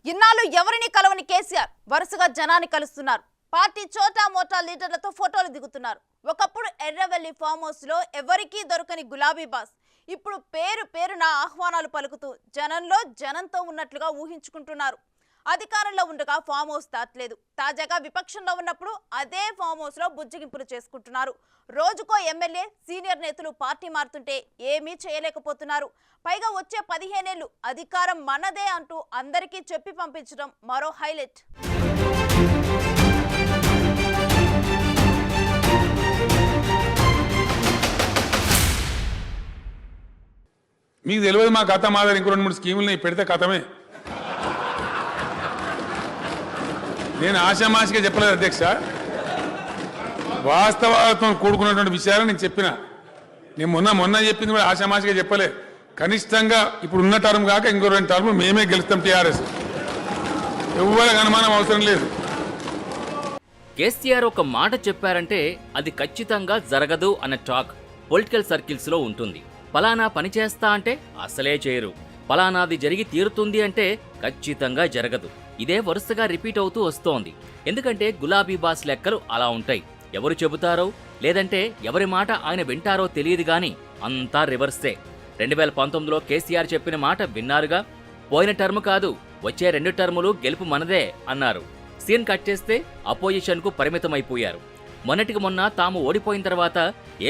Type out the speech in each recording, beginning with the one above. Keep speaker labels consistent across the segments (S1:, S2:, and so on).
S1: ఇన్నాళ్ళు ఎవరిని కలవని కేసీఆర్ వరుసగా జనాన్ని కలుస్తున్నారు. పార్టీ చోటా మోటా లీడర్లతో ఫోటోలు దిగుతున్నారు. ఒకప్పుడు ఎర్రవెల్లి ఫామ్ హౌస్ లో ఎవరికీ దొరకని గులాబీ బాస్ ఇప్పుడు పేరున ఆహ్వానాలు పలుకుతూ జనంతో ఉన్నట్లుగా ఊహించుకుంటున్నారు. అధికారంలో ఉండగా ఫామ్ హౌస్ దాటలేదు. తాజాగా విపక్షంలో ఉన్నప్పుడు అదే ఫామ్ హౌస్ లో బుజ్జగింపులు చేసుకుంటున్నారు. రోజుకో ఎమ్మెల్యే సీనియర్ నేతలు పార్టీ మారుతుంటే ఏమీ చేయలేకపోతున్నారు. పైగా వచ్చే 15 ఏళ్లు అధికారం మనదే అంటూ అందరికీ చెప్పి పంపించడం మరో హైలైట్.
S2: మీకు తెలియదు మా కథ మాదిరి ఇంకో 2-3 స్కీములు పెడితే కథమే. నేను ఆశామాషిగా చెప్పలేదు అధ్యక్ష, వాస్తవాలతో కూడుకున్నటువంటి విషయాలు నేను చెప్పిన. నేను మొన్న చెప్పింది కూడా ఆశామాషిగా చెప్పలే. కనిష్టంగా ఇప్పుడు ఉన్న టర్మ్ కాక ఇంకో 2 టర్మ్ మేమే గెలుస్తాం టీఆర్ఎస్. ఎవరికి అనుమానం అవసరం లేదు.
S3: కేసీఆర్ ఒక మాట చెప్పారంటే అది ఖచ్చితంగా జరగదు అన్న టాక్ పొలిటికల్ సర్కిల్స్ లో ఉంటుంది. పలానా పని చేస్తా అంటే అసలే చేయరు, పలానాది జరిగి తీరుతుంది అంటే ఖచ్చితంగా జరగదు. ఇదే వరుసగా రిపీట్ అవుతూ వస్తోంది. ఎందుకంటే గులాబీ బాస్ లెక్కలు అలా ఉంటాయి. ఎవరు చెబుతారో లేదంటే ఎవరి మాట ఆయన వింటారో తెలియదు గాని అంతా రివర్సే. 2019లో కేసీఆర్ చెప్పిన మాట విన్నారుగా. పోయిన టర్మ్ కాదు, వచ్చే 2 టర్ములు గెలుపు మనదే అన్నారు. సీన్ కట్ చేస్తే అపోజిషన్ కు పరిమితమైపోయారు. మొన్నటికి మొన్న తాము ఓడిపోయిన తర్వాత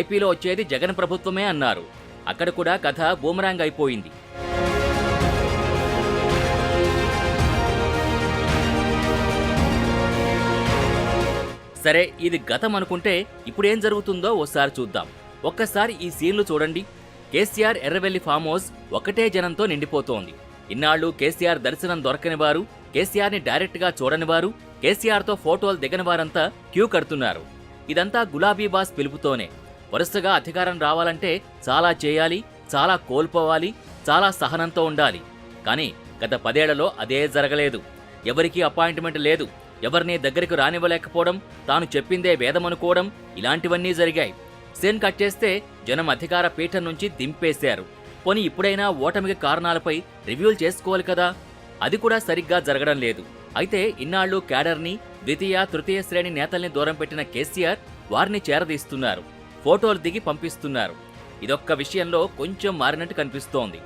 S3: ఏపీలో వచ్చేది జగన్ ప్రభుత్వమే అన్నారు. అక్కడ కూడా కథ బూమరాంగ్ అయిపోయింది. సరే, ఇది గతం అనుకుంటే ఇప్పుడేం జరుగుతుందో ఓసారి చూద్దాం. ఒక్కసారి ఈ సీన్లు చూడండి. కేసీఆర్ ఎర్రవెల్లి ఫామ్ హౌస్ ఒకటే జనంతో నిండిపోతోంది. ఇన్నాళ్లు కేసీఆర్ దర్శనం దొరకని వారు, కేసీఆర్ని డైరెక్ట్గా చూడని వారు, కేసీఆర్తో ఫోటోలు దిగని వారంతా క్యూ కడుతున్నారు. ఇదంతా గులాబీ బాస్ పిలుపుతోనే. వరుసగా అధికారం రావాలంటే చాలా చేయాలి, చాలా కోల్పోవాలి, చాలా సహనంతో ఉండాలి. కానీ గత 10 ఏళ్లలో అదే జరగలేదు. ఎవరికీ అపాయింట్మెంట్ లేదు, ఎవరిని దగ్గరికి రానివ్వలేకపోవడం, తాను చెప్పిందే వేదమనుకోవడం, ఇలాంటివన్నీ జరిగాయి. సీన్ కట్ చేస్తే జనం అధికార పీఠం నుంచి దింపేశారు. పోనీ ఇప్పుడైనా ఓటమికి కారణాలపై రివ్యూలు చేసుకోవాలి కదా. అది కూడా సరిగ్గా జరగడం లేదు. అయితే ఇన్నాళ్లు క్యాడర్ని, ద్వితీయ తృతీయ శ్రేణి నేతల్ని దూరం పెట్టిన కేసీఆర్ వారిని చేరదీస్తున్నారు, ఫోటోలు దిగి పంపిస్తున్నారు. ఇదొక్క విషయంలో కొంచెం మారినట్టు కనిపిస్తోంది.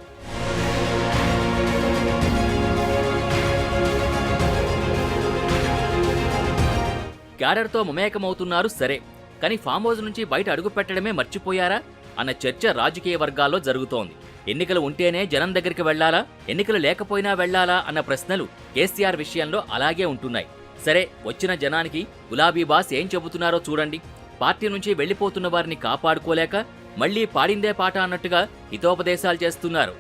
S3: క్యాడర్తో మమేకమవుతున్నారు సరే, కానీ ఫామ్ హౌస్ నుంచి బయట అడుగు పెట్టడమే మర్చిపోయారా అన్న చర్చ రాజకీయ వర్గాల్లో జరుగుతోంది. ఎన్నికలు ఉంటేనే జనం దగ్గరికి వెళ్లాలా, ఎన్నికలు లేకపోయినా వెళ్లాలా అన్న ప్రశ్నలు కేసీఆర్ విషయంలో అలాగే ఉంటున్నాయి. సరే, వచ్చిన జనానికి గులాబీ బాస్ ఏం చెబుతున్నారో చూడండి. పార్టీ నుంచి వెళ్లిపోతున్న వారిని కాపాడుకోలేక మళ్లీ పాడిందే పాట అన్నట్టుగా హితోపదేశాలు చేస్తున్నారు.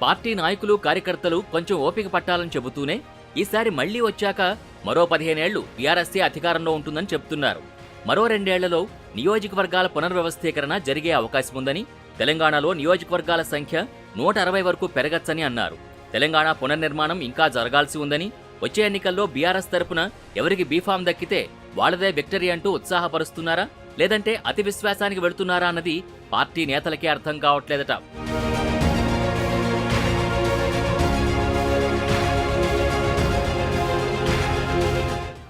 S3: పార్టీ నాయకులు కార్యకర్తలు కొంచెం ఓపిక పట్టాలని చెబుతూనే ఈసారి మళ్లీ వచ్చాక మరో 15 ఏళ్లు బీఆర్ఎస్ఏ అధికారంలో ఉంటుందని చెప్తున్నారు. మరో 2 ఏళ్లలో నియోజకవర్గాల పునర్వ్యవస్థీకరణ జరిగే అవకాశం ఉందని, తెలంగాణలో నియోజకవర్గాల సంఖ్య 160 వరకు పెరగచ్చని అన్నారు. తెలంగాణ పునర్నిర్మాణం ఇంకా జరగాల్సి ఉందని, వచ్చే ఎన్నికల్లో బీఆర్ఎస్ తరపున ఎవరికి బీఫామ్ దక్కితే వాళ్లదే విక్టరీ అంటూ ఉత్సాహపరుస్తున్నారా, లేదంటే అతి విశ్వాసానికి వెళుతున్నారా అన్నది పార్టీ నేతలకే అర్థం కావట్లేదట.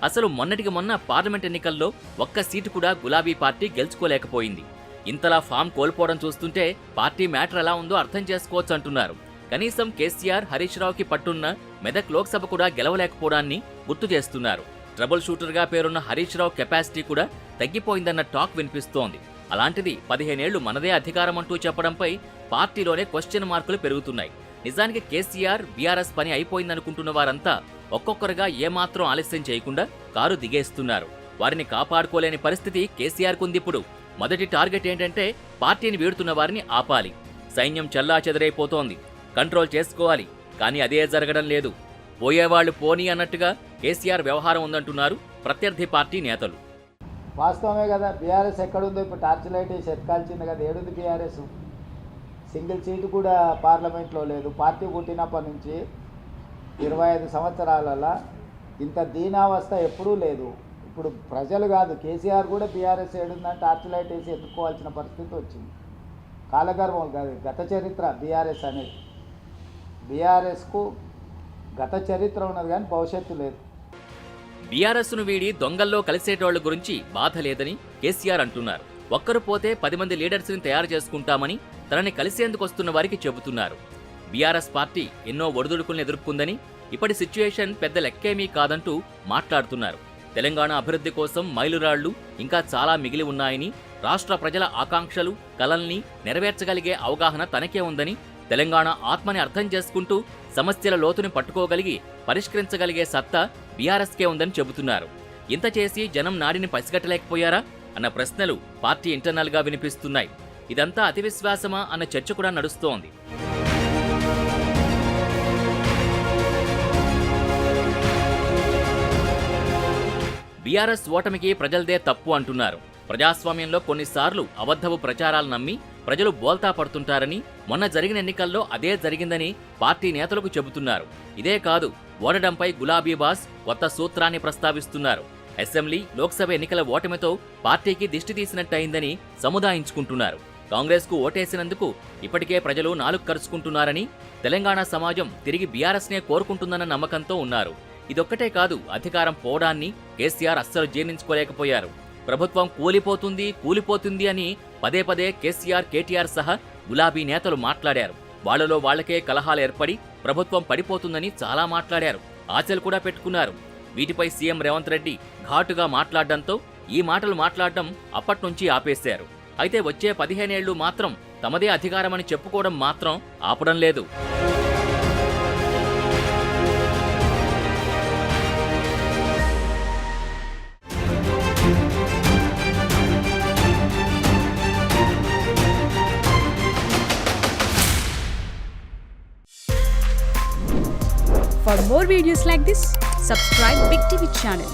S3: అసలు మొన్నటికి మొన్న పార్లమెంట్ ఎన్నికల్లో ఒక్క సీటు కూడా గులాబీ పార్టీ గెలుచుకోలేకపోయింది. ఇంతలా ఫామ్ కోల్పోవడం చూస్తుంటే పార్టీ మ్యాటర్ ఎలా ఉందో అర్థం చేసుకోవచ్చు అంటున్నారు. కనీసం కేసీఆర్, హరీష్ రావుకి పట్టున్న మెదక్ లోక్సభ కూడా గెలవలేకపోవడాన్ని గుర్తు చేస్తున్నారు. ట్రబుల్ షూటర్గా పేరున్న హరీష్ రావు కెపాసిటీ కూడా తగ్గిపోయిందన్న టాక్ వినిపిస్తోంది. అలాంటిది 15 ఏళ్లు మనదే అధికారం అంటూ చెప్పడంపై పార్టీలోనే క్వశ్చన్ మార్కులు పెరుగుతున్నాయి. నిజానికి కేసీఆర్, బీఆర్ఎస్ పని అయిపోయిందనుకుంటున్న వారంతా ఒక్కొక్కరుగా ఏమాత్రం ఆలస్యం చేయకుండా కారు దిగేస్తున్నారు. వారిని కాపాడుకోలేని పరిస్థితి కేసీఆర్ కుందిప్పుడు. మొదటి టార్గెట్ ఏంటంటే పార్టీని వీడుతున్న వారిని ఆపాలి. సైన్యం చెల్లాచెదరైపోతోంది, కంట్రోల్ చేసుకోవాలి. కానీ అదే జరగడం లేదు. పోయేవాళ్లు పోనీ అన్నట్టుగా కేసీఆర్ వ్యవహారం ఉందంటున్నారు ప్రత్యర్థి పార్టీ నేతలు.
S4: వాస్తవమే కదా, బీఆర్ఎస్ ఎక్కడుందో ఇప్పుడు టార్చ్ లైట్ వేసి ఎత్తుకాల్చింది కదా. ఏడుంది బీఆర్ఎస్? సింగిల్ సీటు కూడా పార్లమెంట్లో లేదు. పార్టీ పుట్టినప్పటి నుంచి 25 సంవత్సరాలలో ఇంత దీనావస్థ ఎప్పుడూ లేదు. ఇప్పుడు ప్రజలు కాదు, కేసీఆర్ కూడా బీఆర్ఎస్ ఏడుందని టార్చ్ లైట్ వేసి ఎత్తుకోవాల్సిన పరిస్థితి వచ్చింది. కాలగర్వం కాదు, గత చరిత్ర బీఆర్ఎస్ అనేది. బీఆర్ఎస్కు గత చరిత్ర ఉన్నది కానీ భవిష్యత్తు లేదు.
S3: బీఆర్ఎస్ను వీడి దొంగల్లో కలిసేటోళ్ల గురించి బాధ లేదని కేసీఆర్ అంటున్నారు. ఒక్కరు పోతే 10 మంది లీడర్స్ని తయారు చేసుకుంటామని తనని కలిసేందుకు వస్తున్న వారికి చెబుతున్నారు. బీఆర్ఎస్ పార్టీ ఎన్నో ఒడిదుడుకుల్ని ఎదుర్కొందని, ఇప్పటి సిచ్యుయేషన్ పెద్ద లెక్కేమీ కాదంటూ మాట్లాడుతున్నారు. తెలంగాణ అభివృద్ధి కోసం మైలురాళ్లు ఇంకా చాలా మిగిలి ఉన్నాయని, రాష్ట్ర ప్రజల ఆకాంక్షలు కలల్ని నెరవేర్చగలిగే అవగాహన తనకే ఉందని, తెలంగాణ ఆత్మని అర్థం చేసుకుంటూ సమస్యల లోతుని పట్టుకోగలిగి పరిష్కరించగలిగే సత్తా బీఆర్ఎస్కే ఉందని చెబుతున్నారు. ఇంత చేసి జనం నాడిని పసిగట్టలేకపోయారా అన్న ప్రశ్నలు పార్టీ ఇంటర్నల్గా వినిపిస్తున్నాయి. ఇదంతా అతి విశ్వాసమా అన్న చర్చ కూడా నడుస్తోంది. బీఆర్ఎస్ ఓటమికి ప్రజలదే తప్పు అంటున్నారు. ప్రజాస్వామ్యంలో కొన్నిసార్లు అబద్ధపు ప్రచారాలు నమ్మి ప్రజలు బోల్తా పడుతుంటారని, మొన్న జరిగిన ఎన్నికల్లో అదే జరిగిందని పార్టీ నేతలకు చెబుతున్నారు. ఇదే కాదు, ఓడడంపై గులాబీ బాస్ కొత్త సూత్రాన్ని ప్రస్తావిస్తున్నారు. అసెంబ్లీ, లోక్సభ ఎన్నికల ఓటమితో పార్టీకి దిష్టి తీసినట్టయిందని సముదాయించుకుంటున్నారు. కాంగ్రెస్కు ఓటేసినందుకు ఇప్పటికే ప్రజలు నాలుగు కరుచుకుంటున్నారని, తెలంగాణ సమాజం తిరిగి బీఆర్ఎస్నే కోరుకుంటుందన్న నమ్మకంతో ఉన్నారు. ఇదొక్కటే కాదు, అధికారం పోవడాన్ని కేసీఆర్ అస్సలు జీర్ణించుకోలేకపోయారు. ప్రభుత్వం కూలిపోతుంది అని పదే పదే కేసీఆర్, కేటీఆర్ సహా గులాబీ నేతలు మాట్లాడారు. వాళ్లలో వాళ్లకే కలహాలు ఏర్పడి ప్రభుత్వం పడిపోతుందని చాలా మాట్లాడారు. ఆశలు కూడా పెట్టుకున్నారు. వీటిపై సీఎం రేవంత్ రెడ్డి ఘాటుగా మాట్లాడడంతో ఈ మాటలు మాట్లాడడం అప్పట్నుంచి ఆపేశారు. అయితే వచ్చే 15 ఏళ్లు మాత్రం తమదే అధికారమని చెప్పుకోవడం మాత్రం ఆపడం లేదు.
S5: For more videos like this, subscribe Big TV channel.